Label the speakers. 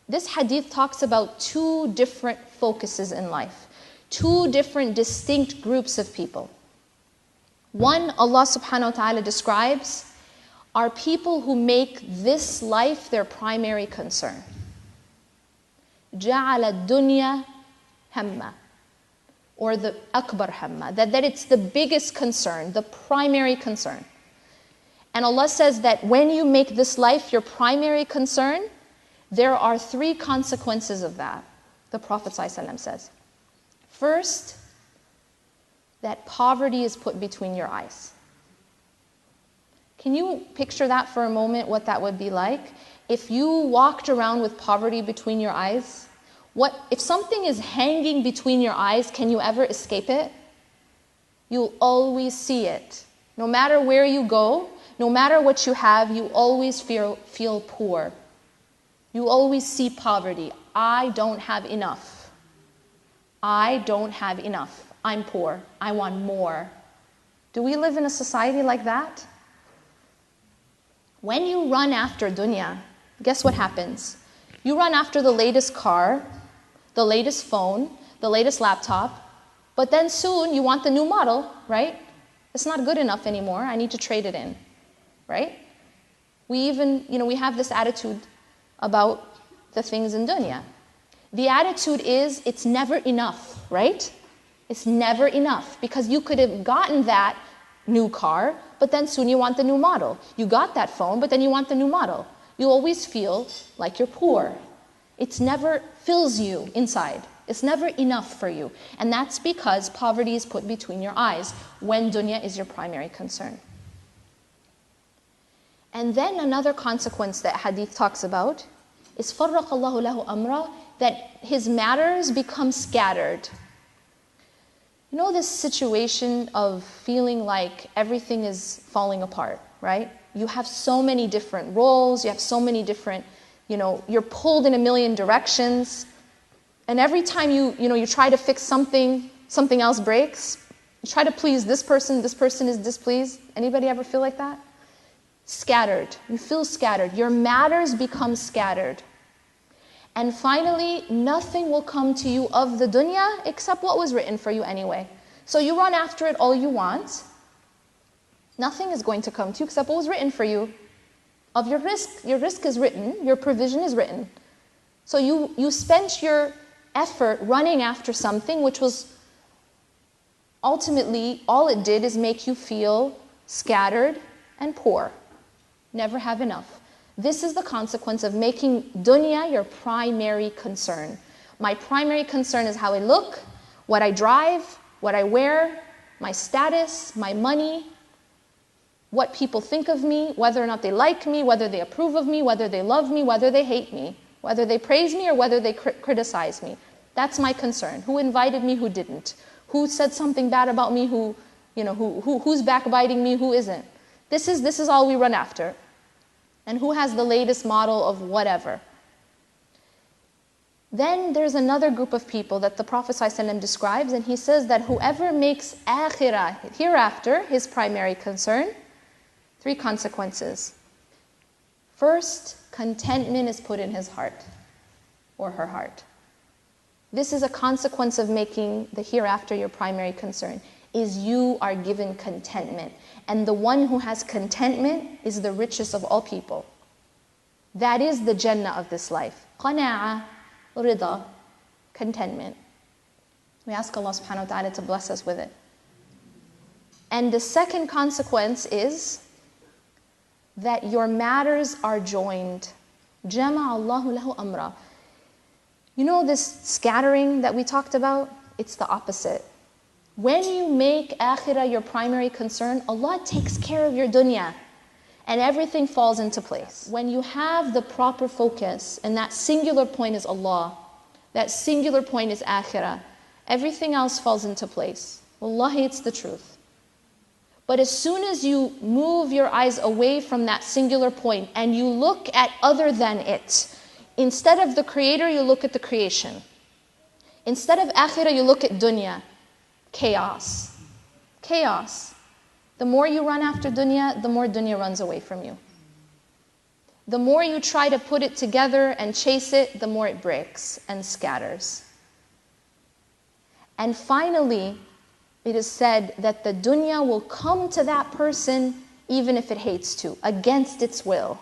Speaker 1: This hadith talks about two different focuses in life, two different distinct groups of people. One, Allah subhanahu wa ta'ala describes, are people who make this life their primary concern. جَعَلَ الدُّنْيَا هَمَّةً, or the akbar hamma, that it's the biggest concern, the primary concern. And Allah says that when you make this life your primary concern, there are three consequences of that, the Prophet ﷺ says. First, that poverty is put between your eyes. Can you picture that for a moment, what that would be like? If you walked around with poverty between your eyes, if something is hanging between your eyes, can you ever escape it? You'll always see it. No matter where you go, no matter what you have, you always feel poor. You always see poverty. I don't have enough. I don't have enough. I'm poor. I want more. Do we live in a society like that? When you run after dunya, guess what happens? You run after the latest car, the latest phone, the latest laptop, but then soon you want the new model, right? It's not good enough anymore. I need to trade it in, right? We even, we have this attitude about the things in dunya. The attitude is it's never enough, right? It's never enough because you could have gotten that new car, but then soon you want the new model. You got that phone, but then you want the new model. You always feel like you're poor. It never fills you inside. It's never enough for you. And that's because poverty is put between your eyes when dunya is your primary concern. And then another consequence that hadith talks about is فَرَّقَ اللَّهُ لَهُ أَمْرًا, that his matters become scattered. You know this situation of feeling like everything is falling apart, right? You have so many different roles, you have so many different, you're pulled in a million directions, and every time you try to fix something else breaks. You try to please this person is displeased. Anybody ever feel like that? Scattered. You feel scattered. Your matters become scattered. And finally, nothing will come to you of the dunya except what was written for you anyway. So you run after it all you want. Nothing is going to come to you except what was written for you. Of your risk is written, your provision is written. So you spent your effort running after something which was ultimately, all it did is make you feel scattered and poor. Never have enough. This is the consequence of making dunya your primary concern. My primary concern is how I look, what I drive, what I wear, my status, my money, what people think of me, whether or not they like me, whether they approve of me, whether they love me, whether they hate me, whether they praise me or whether they criticize me. That's my concern. Who invited me, who didn't? Who said something bad about me, who's backbiting me, who isn't? This is all we run after. And who has the latest model of whatever. Then there's another group of people that the Prophet ﷺ describes, and he says that whoever makes akhirah, hereafter, his primary concern, three consequences. First, contentment is put in his heart or her heart. This is a consequence of making the hereafter your primary concern, is you are given contentment. And the one who has contentment is the richest of all people. That is the Jannah of this life. Qana'a, rida, contentment. We ask Allah subhanahu wa ta'ala to bless us with it. And the second consequence is that your matters are joined. Jama Allahu lahu amra. You know this scattering that we talked about? It's the opposite. When you make akhirah your primary concern, Allah takes care of your dunya and everything falls into place. When you have the proper focus and that singular point is Allah, that singular point is akhirah, everything else falls into place. Wallahi, it's the truth. But as soon as you move your eyes away from that singular point and you look at other than it, instead of the creator, you look at the creation. Instead of akhirah, you look at dunya. Chaos. Chaos. The more you run after dunya, the more dunya runs away from you. the more you try to put it together and chase it, the more it breaks and scatters. And finally, it is said that the dunya will come to that person even if it hates to, against its will.